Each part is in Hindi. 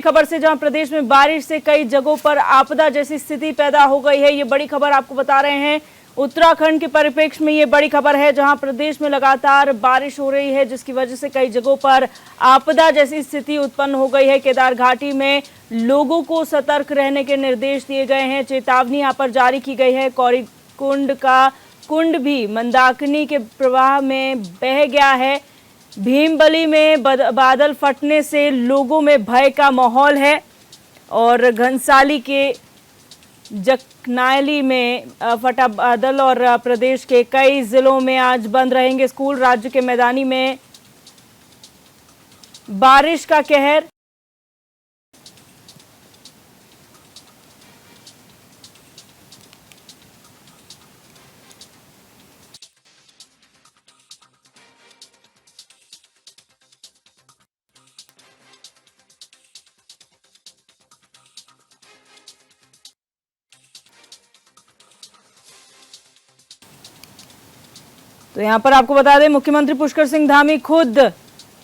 खबर से जहां प्रदेश में बारिश से कई जगहों पर आपदा जैसी स्थिति पैदा हो गई है। ये बड़ी खबर आपको बता रहे हैं। उत्तराखंड के परिप्रेक्ष्य में ये बड़ी खबर है, जहां प्रदेश में लगातार बारिश हो रही है, जिसकी वजह से कई जगहों पर आपदा जैसी स्थिति उत्पन्न हो गई है। केदार घाटी में लोगों को सतर्क रहने के निर्देश दिए गए हैं, चेतावनी यहाँ पर जारी की गई है। कौरीकुंड का कुंड भी मंदाकिनी के प्रवाह में बह गया है। भीमबली में बादल फटने से लोगों में भय का माहौल है और घनसाली के जकनायली में फटा बादल और प्रदेश के कई जिलों में आज बंद रहेंगे स्कूल। राज्य के मैदानी में बारिश का कहर। तो यहां पर आपको बता दें, मुख्यमंत्री पुष्कर सिंह धामी खुद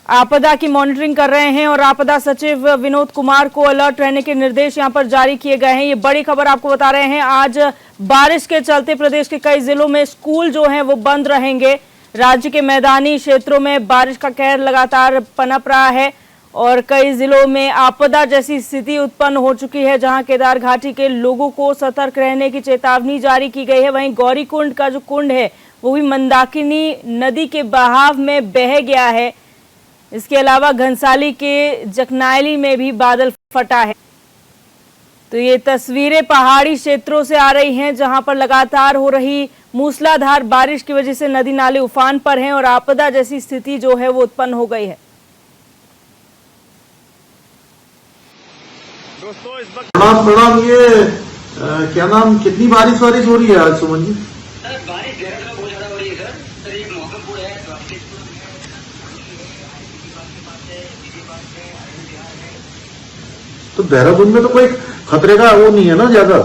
आपदा की मॉनिटरिंग कर रहे हैं और आपदा सचिव विनोद कुमार को अलर्ट रहने के निर्देश यहां पर जारी किए गए हैं। ये बड़ी खबर आपको बता रहे हैं। आज बारिश के चलते प्रदेश के कई जिलों में स्कूल जो हैं वो बंद रहेंगे। राज्य के मैदानी क्षेत्रों में बारिश का कहर लगातार पनप रहा है और कई जिलों में आपदा जैसी स्थिति उत्पन्न हो चुकी है, जहां केदार घाटी के लोगों को सतर्क रहने की चेतावनी जारी की गई है। वहीं गौरीकुंड का जो कुंड है वो भी मंदाकिनी नदी के बहाव में बह गया है। इसके अलावा घनसाली के जकनायली में भी बादल फटा है। तो ये तस्वीरें पहाड़ी क्षेत्रों से आ रही हैं, जहां पर लगातार हो रही मूसलाधार बारिश की वजह से नदी नाले उफान पर हैं और आपदा जैसी स्थिति जो है वो उत्पन्न हो गई है। दोस्तों इस वक्त प्रणाम ये क्या नाम, कितनी बारिश हो रही है आज सुमन जी? बारिश बहुत ज्यादा हो रही है सर। एक मौकापुर है, तो देहरादून में तो कोई खतरे का वो नहीं है ना ज्यादा?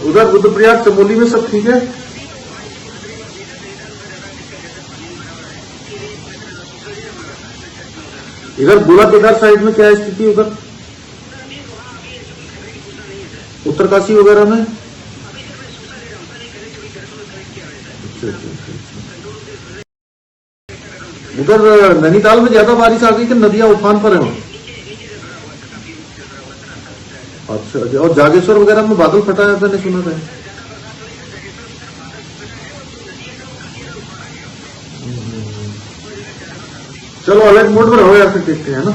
उधर रुद्रप्रयाग चमोली में सब ठीक है? इधर गोला केदार साइड में क्या स्थिति उधर उत्तरकाशी वगैरह में? उधर नैनीताल में ज्यादा बारिश आ गई कि नदियां उफान पर हैं? अच्छा, और जागेश्वर वगैरह में बादल फटा है, मैंने सुना था। चलो अलर्ट मोड पर हो या फिर देखते हैं ना।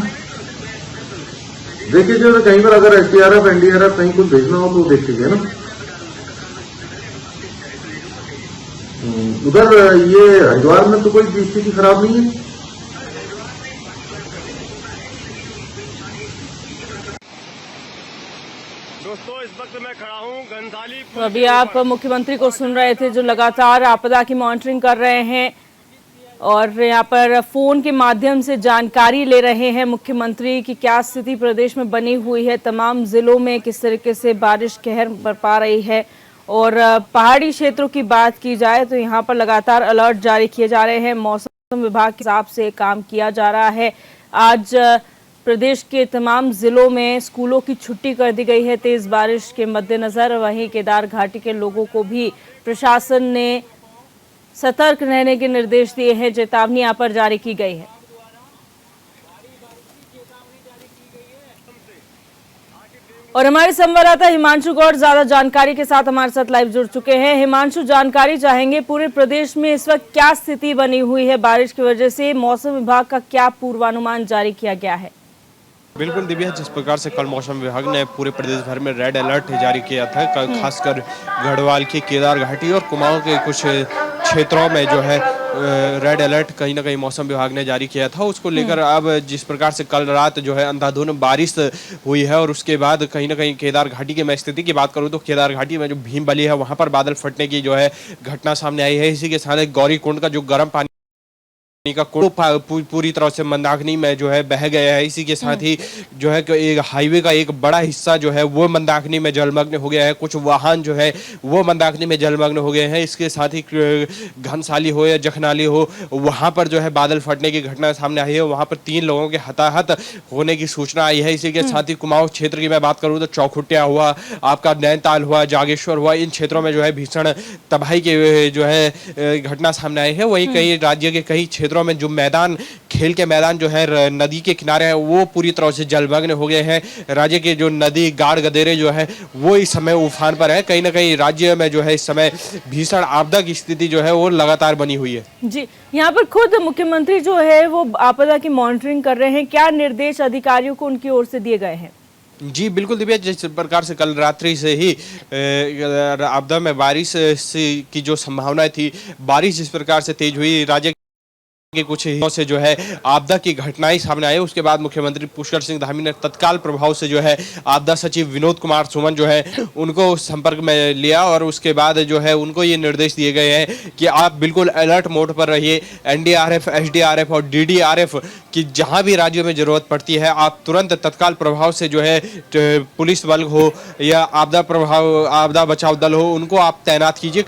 देखिए जो कहीं पर अगर एसडीआरएफ एनडीआरएफ कहीं कुछ भेजना हो तो देखिए ना। उधर ये हरिद्वार में तो कोई स्थिति खराब नहीं है? दोस्तों इस वक्त मैं खड़ा हूँ घनसाली। तो अभी आप मुख्यमंत्री को सुन रहे थे, जो लगातार आपदा की मॉनिटरिंग कर रहे हैं और यहाँ पर फोन के माध्यम से जानकारी ले रहे हैं मुख्यमंत्री की क्या स्थिति प्रदेश में बनी हुई है, तमाम जिलों में किस तरीके से बारिश कहर बरपा रही है। और पहाड़ी क्षेत्रों की बात की जाए तो यहाँ पर लगातार अलर्ट जारी किए जा रहे हैं। मौसम विभाग के हिसाब से काम किया जा रहा है। आज प्रदेश के तमाम जिलों में स्कूलों की छुट्टी कर दी गई है तेज बारिश के मद्देनजर। वहीं केदार घाटी के लोगों को भी प्रशासन ने सतर्क रहने के निर्देश दिए हैं, चेतावनी यहाँ पर जारी की गई है। और हमारे संवाददाता हिमांशु गौड़ ज्यादा जानकारी के साथ हमारे साथ लाइव जुड़ चुके हैं। हिमांशु, जानकारी चाहेंगे पूरे प्रदेश में इस वक्त क्या स्थिति बनी हुई है बारिश की वजह से, मौसम विभाग का क्या पूर्वानुमान जारी किया गया है? बिल्कुल दिव्या, जिस प्रकार से कल मौसम विभाग ने पूरे प्रदेश भर में रेड अलर्ट जारी किया था, खासकर गढ़वाल की केदार घाटी और कुमाऊं के कुछ क्षेत्रों में जो है रेड अलर्ट कहीं ना कहीं मौसम विभाग ने जारी किया था, उसको लेकर अब जिस प्रकार से कल रात जो है अंधाधुंध बारिश हुई है और उसके बाद कहीं ना कहीं केदार घाटी की मैं स्थिति की बात करूं तो केदार घाटी में जो भीमबली है वहां पर बादल फटने की जो है घटना सामने आई है। इसी के साथ गौरीकुंड का जो गर्म पानी का पूरी तरह से मंदाकिनी में जो है बह गया है। इसी के साथ ही जो है कि एक हाईवे का एक बड़ा हिस्सा जो है वो मंदाकिनी में जलमग्न हो गया है। कुछ वाहन जो है वो मंदाकिनी में जलमग्न हो गए हैं। इसके साथ ही घनसाली हो या जखनाली हो, वहां पर जो है बादल फटने की घटना सामने आई है। वहां पर 3 लोगों के हताहत होने की सूचना आई है। इसी के साथ ही कुमाऊं क्षेत्र की मैं बात करूं तो चौखुटिया हुआ, आपका नैनीताल हुआ, जागेश्वर हुआ, इन क्षेत्रों में जो है भीषण तबाही की जो है घटना सामने आई है। वहीं कई राज्य के कई क्षेत्रों में जो मैदान, खेल के मैदान जो है नदी के किनारे है, वो पूरी तरह से जलमग्न हो गए हैं। राज्य के जो नदी गाड़ गदेरे जो है वो इस समय उफान पर है। कहीं ना कहीं राज्य में जो है इस समय भीषण आपदा की स्थिति जो है वो लगातार बनी हुई है। जी, यहाँ पर खुद मुख्यमंत्री जो है वो आपदा की मॉनिटरिंग कर रहे हैं। क्या निर्देश अधिकारियों को उनकी ओर से दिए गए हैं? जी बिल्कुल दिव्या, जिस प्रकार से कल रात्रि से ही आपदा में बारिश की जो संभावना थी, बारिश जिस प्रकार से तेज हुई, राज्य के कुछ हिस्सों से जो है आपदा की घटनाएं सामने आई। उसके बाद मुख्यमंत्री पुष्कर सिंह धामी ने तत्काल प्रभाव से जो है आपदा सचिव विनोद कुमार सुमन जो है उनको संपर्क में लिया और उसके बाद जो है उनको ये निर्देश दिए गए हैं कि आप बिल्कुल अलर्ट मोड पर रहिए। एनडीआरएफ, एसडीआरएफ और डीडीआरएफ की जहां भी राज्यों में जरूरत पड़ती है, आप तुरंत तत्काल प्रभाव से जो है पुलिस बल हो या आपदा बचाव दल हो, उनको आप तैनात कीजिए।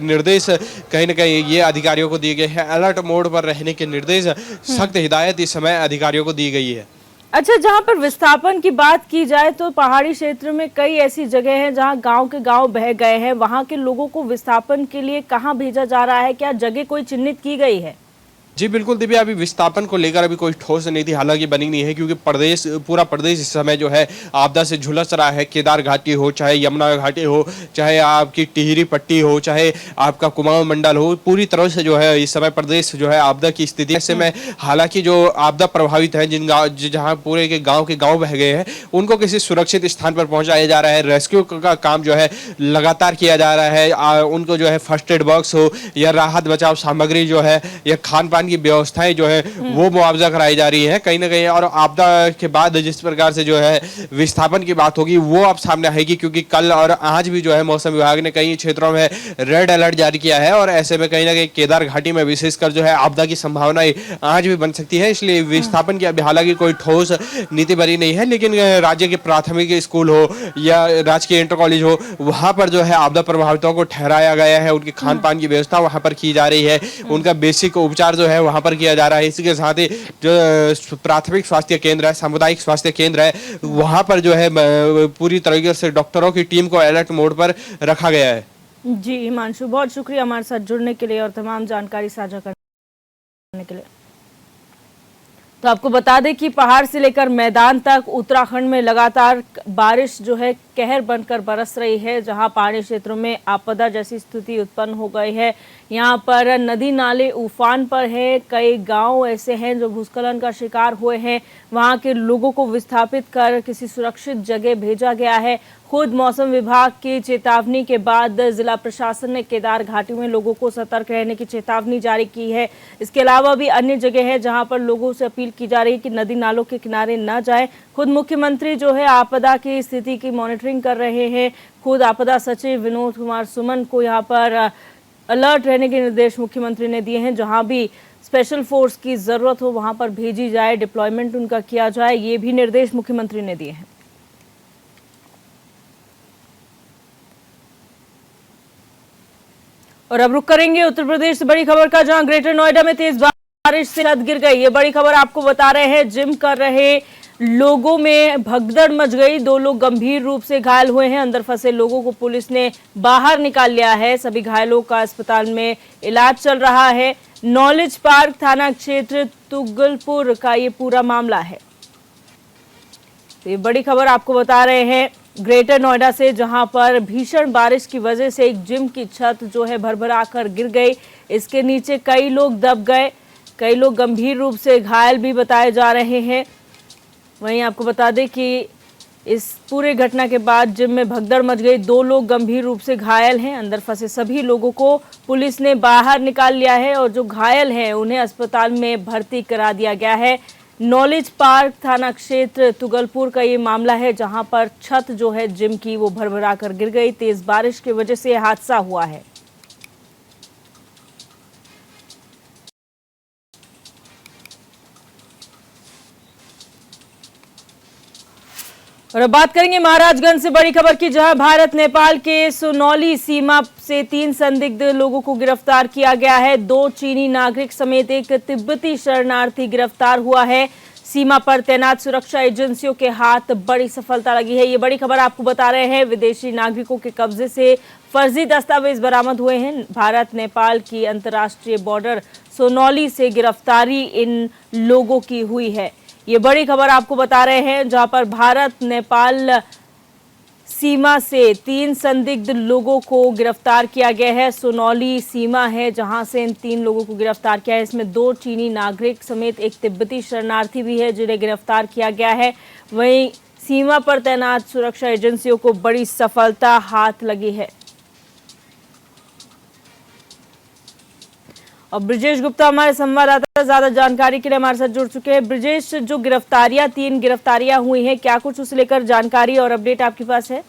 निर्देश कहीं ना कहीं ये अधिकारियों को दिए गए हैं। अलर्ट मोड पर रहने के निर्देश, सख्त हिदायत इस समय अधिकारियों को दी गई है। अच्छा, जहां पर विस्थापन की बात की जाए तो पहाड़ी क्षेत्र में कई ऐसी जगह हैं जहां गांव के गांव बह गए हैं। वहां के लोगों को विस्थापन के लिए कहां भेजा जा रहा है? क्या जगह कोई चिन्हित की गई है? जी बिल्कुल दिव्या, अभी विस्थापन को लेकर अभी कोई ठोस नीति हालांकि बनी नहीं है, क्योंकि पूरा प्रदेश इस समय जो है आपदा से झुलस रहा है। केदार घाटी हो, चाहे यमुना घाटी हो, चाहे आपकी टिहरी पट्टी हो, चाहे आपका कुमाऊं मंडल हो, पूरी तरह से जो है इस समय प्रदेश जो है आपदा की स्थिति। ऐसे में हालांकि जो आपदा प्रभावित है, जिन गाँव जहाँ पूरे के गाँव बह गए हैं, उनको किसी सुरक्षित स्थान पर पहुंचाया जा रहा है। रेस्क्यू का काम जो है लगातार किया जा रहा है। उनको जो है फर्स्ट एड बॉक्स हो या राहत बचाव सामग्री जो है या खान पान की व्यवस्थाएं जो है वो मुआवजा कराई जा रही है कहीं ना कहीं। और आपदा के बाद जिस प्रकार से जो है विस्थापन की बात होगी वो अब सामने आएगी, क्योंकि कल और आज भी जो है मौसम विभाग ने कई क्षेत्रों में रेड अलर्ट जारी किया है। और ऐसे में कहीं ना कहीं केदार घाटी में विशेषकर जो है आपदा की संभावनाएं आज भी बन सकती है। इसलिए विस्थापन की अभी हालांकि कोई ठोस नीति बनी नहीं है, लेकिन राज्य के प्राथमिक स्कूल हो या राजकीय इंटर कॉलेज हो, वहां पर जो है आपदा प्रभावितों को ठहराया गया है। उनकी खान पान की व्यवस्था वहां पर की जा रही है, उनका बेसिक उपचार जो है वहां पर किया जा रहा है। इसके साथ ही जो प्राथमिक स्वास्थ्य केंद्र है, सामुदायिक स्वास्थ्य केंद्र है, वहां पर जो है पूरी तरीके से डॉक्टरों की टीम को अलर्ट मोड पर रखा गया है। जी हिमांशु, बहुत शुक्रिया हमारे साथ जुड़ने के लिए और तमाम जानकारी साझा करने के लिए। तो आपको बता दें कि पहाड़ से लेकर मैदान तक उत्तराखंड में लगातार बारिश जो है कहर बनकर बरस रही है, जहां पहाड़ी क्षेत्रों में आपदा जैसी स्थिति उत्पन्न हो गई है। यहां पर नदी नाले उफान पर है। कई गांव ऐसे हैं जो भूस्खलन का शिकार हुए हैं। वहां के लोगों को विस्थापित कर किसी सुरक्षित जगह भेजा गया है। खुद मौसम विभाग की चेतावनी के बाद जिला प्रशासन ने केदार घाटी में लोगों को सतर्क रहने की चेतावनी जारी की है। इसके अलावा भी अन्य जगह है जहां पर लोगों से अपील की जा रही है कि नदी नालों के किनारे न जाएं। खुद मुख्यमंत्री जो है आपदा की स्थिति की मॉनिटरिंग कर रहे हैं। खुद आपदा सचिव विनोद कुमार सुमन को यहाँ पर अलर्ट रहने के निर्देश मुख्यमंत्री ने दिए हैं। जहां भी स्पेशल फोर्स की जरूरत हो वहां पर भेजी जाए, डिप्लॉयमेंट उनका किया जाए, ये भी निर्देश मुख्यमंत्री ने दिए हैं। और अब रुक करेंगे उत्तर प्रदेश से बड़ी खबर का, जहां ग्रेटर नोएडा में तेज बारिश से छत गिर गई। ये बड़ी खबर आपको बता रहे हैं। जिम कर रहे लोगों में भगदड़ मच गई। 2 लोग गंभीर रूप से घायल हुए हैं। अंदर फंसे लोगों को पुलिस ने बाहर निकाल लिया है। सभी घायलों का अस्पताल में इलाज चल रहा है। नॉलेज पार्क थाना क्षेत्र तुगलपुर का ये पूरा मामला है। तो ये बड़ी खबर आपको बता रहे हैं ग्रेटर नोएडा से, जहां पर भीषण बारिश की वजह से एक जिम की छत जो है भरभरा कर गिर गई। इसके नीचे कई लोग दब गए, कई लोग गंभीर रूप से घायल भी बताए जा रहे हैं। वहीं आपको बता दें कि इस पूरे घटना के बाद जिम में भगदड़ मच गई। 2 लोग गंभीर रूप से घायल हैं। अंदर फंसे सभी लोगों को पुलिस ने बाहर निकाल लिया है और जो घायल हैं उन्हें अस्पताल में भर्ती करा दिया गया है। नॉलेज पार्क थाना क्षेत्र तुगलपुर का ये मामला है, जहां पर छत जो है जिम की वो भरभरा कर गिर गई। तेज बारिश की वजह से हादसा हुआ है। और अब बात करेंगे महाराजगंज से बड़ी खबर की, जहां भारत नेपाल के सोनौली सीमा से 3 संदिग्ध लोगों को गिरफ्तार किया गया है। 2 चीनी नागरिक समेत एक तिब्बती शरणार्थी गिरफ्तार हुआ है। सीमा पर तैनात सुरक्षा एजेंसियों के हाथ बड़ी सफलता लगी है। ये बड़ी खबर आपको बता रहे हैं। विदेशी नागरिकों के कब्जे से फर्जी दस्तावेज बरामद हुए हैं। भारत नेपाल की अंतर्राष्ट्रीय बॉर्डर सोनौली से गिरफ्तारी इन लोगों की हुई है। ये बड़ी खबर आपको बता रहे हैं, जहां पर भारत नेपाल सीमा से 3 संदिग्ध लोगों को गिरफ्तार किया गया है। सोनौली सीमा है जहां से इन 3 लोगों को गिरफ्तार किया है। इसमें 2 चीनी नागरिक समेत एक तिब्बती शरणार्थी भी है जिन्हें गिरफ्तार किया गया है। वहीं सीमा पर तैनात सुरक्षा एजेंसियों को बड़ी सफलता हाथ लगी है। और ब्रिजेश गुप्ता हमारे संवाददाता ज्यादा जानकारी के लिए हमारे साथ जुड़ चुके हैं। ब्रिजेश, जो गिरफ्तारियां 3 गिरफ्तारियां हुई हैं, क्या कुछ उसे लेकर जानकारी और अपडेट आपके पास है?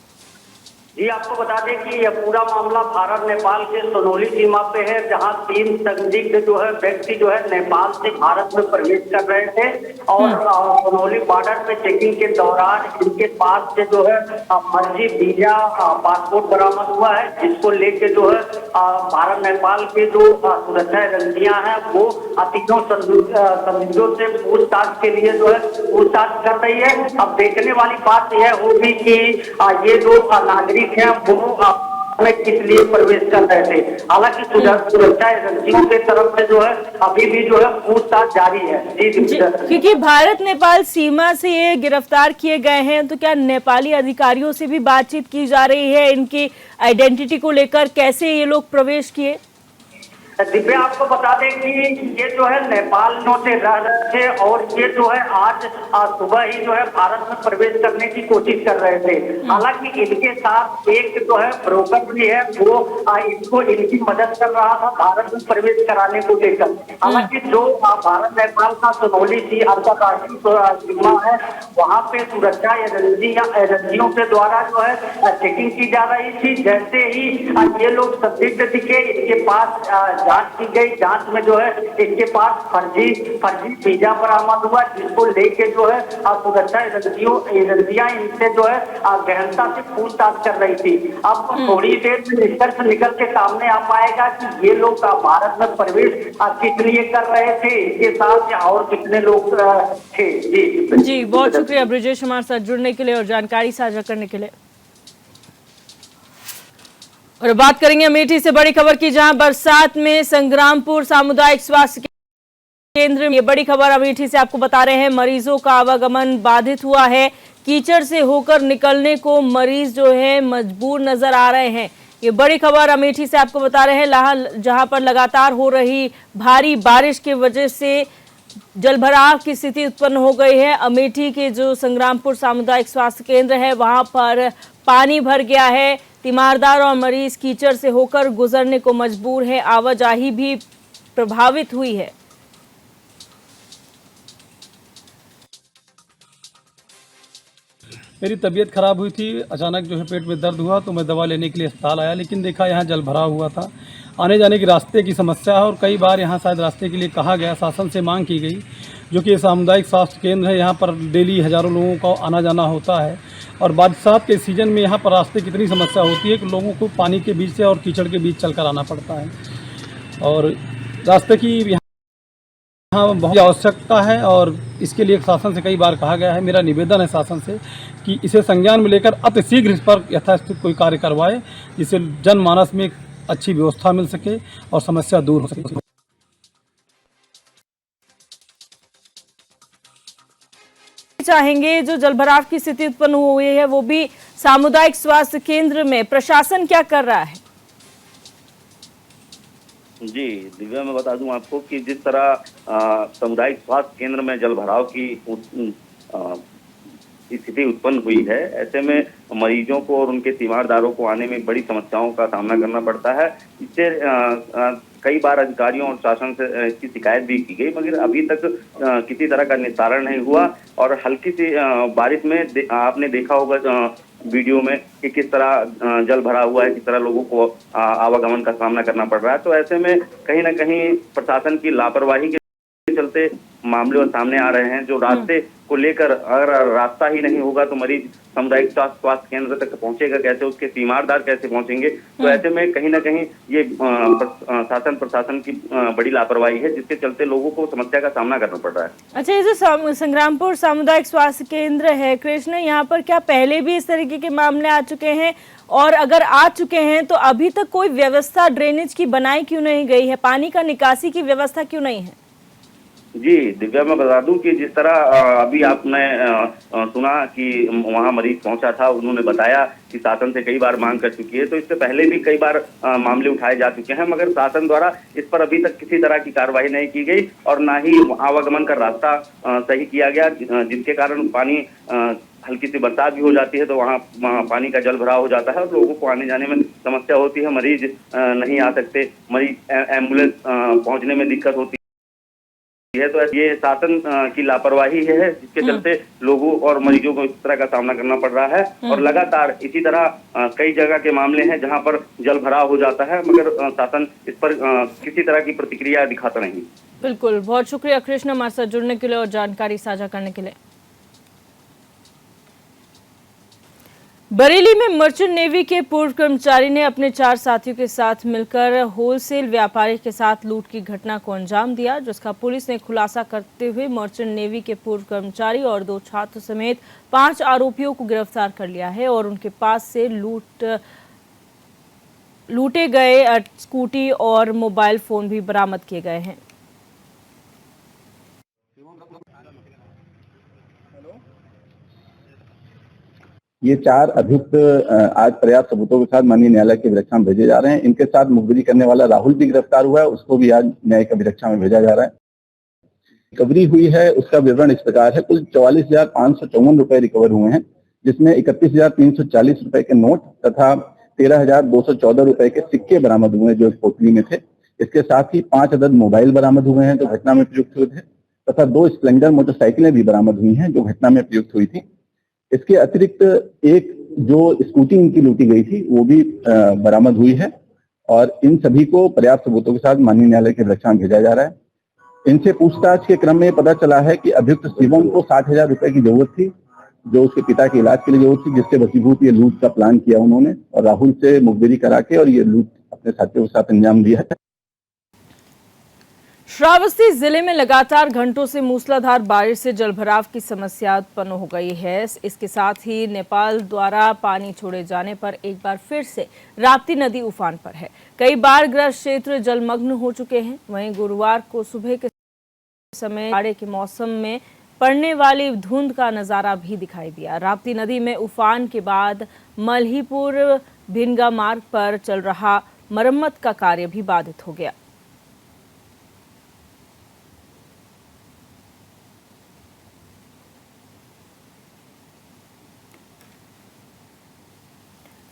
जी, आपको बता दें कि यह पूरा मामला भारत नेपाल के सोनौली सीमा पे है, जहां 3 संदिग्ध जो है व्यक्ति जो है नेपाल से भारत में प्रवेश कर रहे थे और सोनौली बॉर्डर पे चेकिंग के दौरान इनके पास से जो है फर्जी वीजा पासपोर्ट बरामद हुआ है, जिसको लेके जो है भारत नेपाल के जो सुरक्षा एजेंसियां हैं वो तीनों संदिग्धों से पूछताछ के लिए जो है पूछताछ कर रही है। अब देखने वाली बात यह होगी कि ये जो नागरिक है वो किस लिए प्रवेश कर रहे थे। हालांकि सुरक्षा एजेंसियों की तरफ से जो है अभी भी जो है पूछताछ जारी है। जी, क्योंकि भारत नेपाल सीमा से ये गिरफ्तार किए गए हैं, तो क्या नेपाली अधिकारियों से भी बातचीत की जा रही है इनकी आइडेंटिटी को लेकर, कैसे ये लोग प्रवेश किए? दिव्या, आपको बता दें कि ये जो है नेपाल से रह रहे थे और ये जो है आज सुबह ही जो है भारत में प्रवेश करने की कोशिश कर रहे थे। हालांकि इनके साथ एक जो है ब्रोकर भी है, वो इनको इनकी मदद कर रहा था भारत में प्रवेश कराने को लेकर। हालांकि जो भारत नेपाल का सोनौली सी अंतर्राष्ट्रीय सीमा है, वहाँ पे सुरक्षा एजेंसियों के द्वारा जो है चेकिंग की जा रही थी। जैसे ही ये लोग संदिग्ध दिखे, इनके पास जांच की गई। जांच में जो है इनके पास फर्जी वीजा बरामद हुआ, जिसको लेके जो है सुरक्षा एजेंसियां इनसे जो है गहनता से पूछताछ कर रही थी। अब थोड़ी देर में निष्कर्ष निकल के सामने आ पाएगा कि ये लोग भारत में प्रवेश किस लिए कर रहे थे, इनके साथ और कितने लोग थे। जी, बहुत शुक्रिया ब्रिजेश हमारे साथ जुड़ने के लिए और जानकारी साझा करने के लिए। और बात करेंगे अमेठी से बड़ी खबर की, जहां बरसात में संग्रामपुर सामुदायिक स्वास्थ्य केंद्र में ये बड़ी खबर अमेठी से आपको बता रहे हैं। मरीजों का आवागमन बाधित हुआ है। कीचड़ से होकर निकलने को मरीज जो है मजबूर नजर आ रहे हैं। ये बड़ी खबर अमेठी से आपको बता रहे हैं, जहां पर लगातार हो रही भारी बारिश की वजह से जलभराव की स्थिति उत्पन्न हो गई है। अमेठी के जो संग्रामपुर सामुदायिक स्वास्थ्य केंद्र है, वहां पर पानी भर गया है। तीमारदार और मरीज कीचड़ से होकर गुजरने को मजबूर है। आवाजाही भी प्रभावित हुई है। मेरी तबीयत खराब हुई थी, अचानक जो है पेट में दर्द हुआ तो मैं दवा लेने के लिए अस्पताल आया, लेकिन देखा यहाँ जल भरा हुआ था। आने जाने के रास्ते की समस्या है और कई बार यहाँ शायद रास्ते के लिए कहा गया, शासन से मांग की गई, जो कि सामुदायिक स्वास्थ्य केंद्र है। यहाँ पर डेली हज़ारों लोगों का आना जाना होता है और बरसात के सीज़न में यहाँ पर रास्ते की इतनी समस्या होती है कि लोगों को पानी के बीच से और कीचड़ के बीच चलकर आना पड़ता है और रास्ते की यहाँ बहुत आवश्यकता है और इसके लिए शासन से कई बार कहा गया है। मेरा निवेदन है शासन से कि इसे संज्ञान में लेकर अतिशीघ्र इस पर यथास्थित कोई कार्य करवाए, जिससे जनमानस में अच्छी व्यवस्था मिल सके और समस्या दूर हो सके। चाहेंगे जो जलभराव की स्थिति उत्पन्न हुई है वो भी सामुदायिक स्वास्थ्य केंद्र में, प्रशासन क्या कर रहा है? जी दिव्या, मैं बता दूं आपको कि जिस तरह सामुदायिक स्वास्थ्य केंद्र में जलभराव की स्थिति उत्पन्न हुई है, ऐसे में मरीजों को और उनके तीमारदारों को आने में बड़ी समस्याओं का सामना करना पड़ता है। इससे कई बार अधिकारियों और शासन से इसकी शिकायत भी की गई, मगर अभी तक किसी तरह का निस्तारण नहीं हुआ। और हल्की सी बारिश में आपने देखा होगा वीडियो में कि किस तरह जल भरा हुआ है, किस तरह लोगों को आवागमन का सामना करना पड़ रहा है। तो ऐसे में कहीं ना कहीं प्रशासन की लापरवाही के चलते मामले सामने आ रहे हैं। जो रास्ते को लेकर अगर रास्ता ही नहीं होगा तो मरीज सामुदायिक स्वास्थ्य केंद्र तक पहुंचेगा कैसे, उसके तीमारदार कैसे पहुंचेंगे। तो ऐसे में कहीं ना कहीं ये शासन प्रशासन की बड़ी लापरवाही है, जिसके चलते लोगों को समस्या का सामना करना पड़ रहा है। अच्छा, ये जो संग्रामपुर सामुदायिक स्वास्थ्य केंद्र है कृष्ण, यहाँ पर क्या पहले भी इस तरीके के मामले आ चुके हैं? और अगर आ चुके हैं तो अभी तक कोई व्यवस्था ड्रेनेज की बनाई क्यों नहीं गई है? पानी का निकासी की व्यवस्था क्यों नहीं है? जी दिव्या, मैं बता दूं कि जिस तरह अभी आपने सुना कि वहां मरीज पहुंचा था, उन्होंने बताया कि शासन से कई बार मांग कर चुकी है। तो इससे पहले भी कई बार मामले उठाए जा चुके हैं, मगर शासन द्वारा इस पर अभी तक किसी तरह की कार्रवाई नहीं की गई और ना ही आवागमन का रास्ता सही किया गया, जिसके कारण पानी हल्की सी बरसात भी हो जाती है तो वहाँ पानी का जल भराव हो जाता है और लोगों को आने जाने में समस्या होती है। मरीज नहीं आ सकते, मरीज एम्बुलेंस पहुंचने में दिक्कत होती है। तो ये शासन की लापरवाही है, जिसके चलते लोगों और मरीजों को इस तरह का सामना करना पड़ रहा है। और लगातार इसी तरह कई जगह के मामले हैं जहां पर जल भराव हो जाता है, मगर शासन इस पर किसी तरह की प्रतिक्रिया दिखाता नहीं। बिल्कुल, बहुत शुक्रिया कृष्ण हमारे साथ जुड़ने के लिए और जानकारी साझा करने के लिए। बरेली में मर्चेंट नेवी के पूर्व कर्मचारी ने अपने 4 साथियों के साथ मिलकर होलसेल व्यापारी के साथ लूट की घटना को अंजाम दिया, जिसका पुलिस ने खुलासा करते हुए मर्चेंट नेवी के पूर्व कर्मचारी और 2 छात्र समेत 5 आरोपियों को गिरफ्तार कर लिया है और उनके पास से लूटे गए स्कूटी और मोबाइल फोन भी बरामद किए गए हैं। ये 4 अभियुक्त आज पर्याप्त सबूतों के साथ माननीय न्यायालय की अभिरक्षा में भेजे जा रहे हैं। इनके साथ मुखबिरी करने वाला राहुल भी गिरफ्तार हुआ है, उसको भी आज न्यायिक अभिरक्षा में भेजा जा रहा है। रिकवरी हुई है उसका विवरण इस प्रकार है। कुल 44,554 रुपए रिकवर हुए हैं, जिसमें 31,340 रुपए के नोट तथा 13,214 रुपए के सिक्के बरामद हुए हैं जो एक पोटली में थे। इसके साथ ही 5 अदद मोबाइल बरामद हुए हैं जो घटना में प्रयुक्त हुए थे तथा 2 स्प्लेंडर मोटरसाइकिलें भी बरामद हुई हैं जो घटना में प्रयुक्त हुई थी। इसके अतिरिक्त एक जो स्कूटी इनकी लूटी गई थी वो भी बरामद हुई है और इन सभी को पर्याप्त सबूतों के साथ माननीय न्यायालय के अभिरक्षा में भेजा जा रहा है। इनसे पूछताछ के क्रम में पता चला है कि अभियुक्त शिवम को 60,000 रुपए की जरूरत थी, जो उसके पिता के इलाज के लिए जरूरत थी, जिससे वशीभूत ये लूट का प्लान किया उन्होंने और राहुल से मुखबिरी करा के और ये लूट अपने साथियों के साथ अंजाम दिया है। श्रावस्ती जिले में लगातार घंटों से मूसलाधार बारिश से जलभराव की समस्या उत्पन्न हो गई है। इसके साथ ही नेपाल द्वारा पानी छोड़े जाने पर एक बार फिर से राप्ती नदी उफान पर है। कई बार ग्रस्त क्षेत्र जलमग्न हो चुके हैं। वहीं गुरुवार को सुबह के समय जाड़े के मौसम में पड़ने वाली धुंध का नजारा भी दिखाई दिया। राप्ती नदी में उफान के बाद मल्हीपुर भिनगा मार्ग पर चल रहा मरम्मत का कार्य भी बाधित हो गया।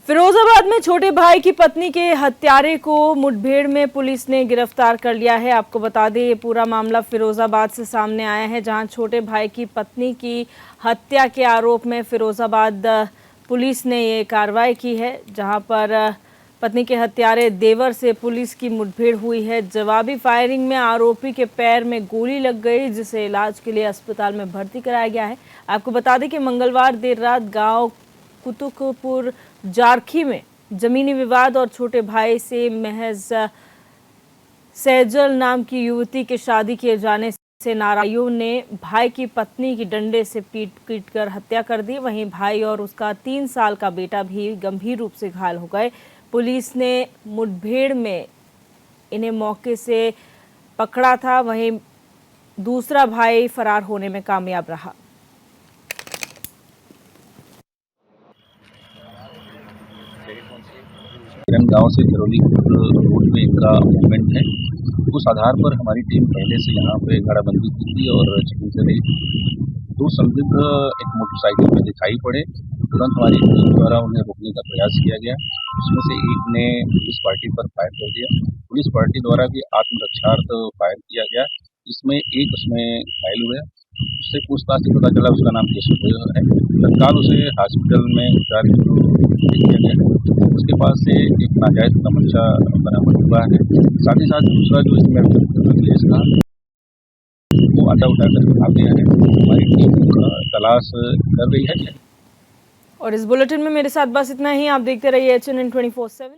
फिरोजाबाद में छोटे भाई की पत्नी के हत्यारे को मुठभेड़ में पुलिस ने गिरफ्तार कर लिया है। आपको बता दें, ये पूरा मामला फिरोजाबाद से सामने आया है, जहां छोटे भाई की पत्नी की हत्या के आरोप में फिरोजाबाद पुलिस ने ये कार्रवाई की है, जहां पर पत्नी के हत्यारे देवर से पुलिस की मुठभेड़ हुई है। जवाबी फायरिंग में आरोपी के पैर में गोली लग गई, जिसे इलाज के लिए अस्पताल में भर्ती कराया गया है। आपको बता दें कि मंगलवार देर रात गाँव कुतुकपुर जारखी में जमीनी विवाद और छोटे भाई से महज सैजल नाम की युवती के शादी किए जाने से नाराजों ने भाई की पत्नी की डंडे से पीट कर हत्या कर दी। वहीं भाई और उसका 3 साल का बेटा भी गंभीर रूप से घायल हो गए। पुलिस ने मुठभेड़ में इन्हें मौके से पकड़ा था, वहीं दूसरा भाई फरार होने में कामयाब रहा। गांव से करौली रोड पे इनका मूवमेंट है। उस आधार पर हमारी टीम पहले से यहाँ पे घेराबंदी की थी और चेकिंग से रही। 2 संदिग्ध एक मोटरसाइकिल में दिखाई पड़े, तुरंत हमारी टीम द्वारा उन्हें रोकने का प्रयास किया गया। उसमें से एक ने पुलिस पार्टी पर फायर कर दिया। पुलिस पार्टी द्वारा भी आत्मरक्षार्थ फायर किया गया, जिसमें एक उसमें घायल हुए। उससे पूछताछ से पता चला उसका नाम केशव है। तत्काल उसे हॉस्पिटल में उपचार किया गया। उसके पास से एक नाजायज तमंचा बरामद हुआ है। साथ ही साथ दूसरा जो इसमें केस था वो आटा उठा कर भाग गया है। हमारी टीम तलाश कर रही है। और इस बुलेटिन में मेरे साथ बस इतना ही। आप देखते रहिए HNN 24/7।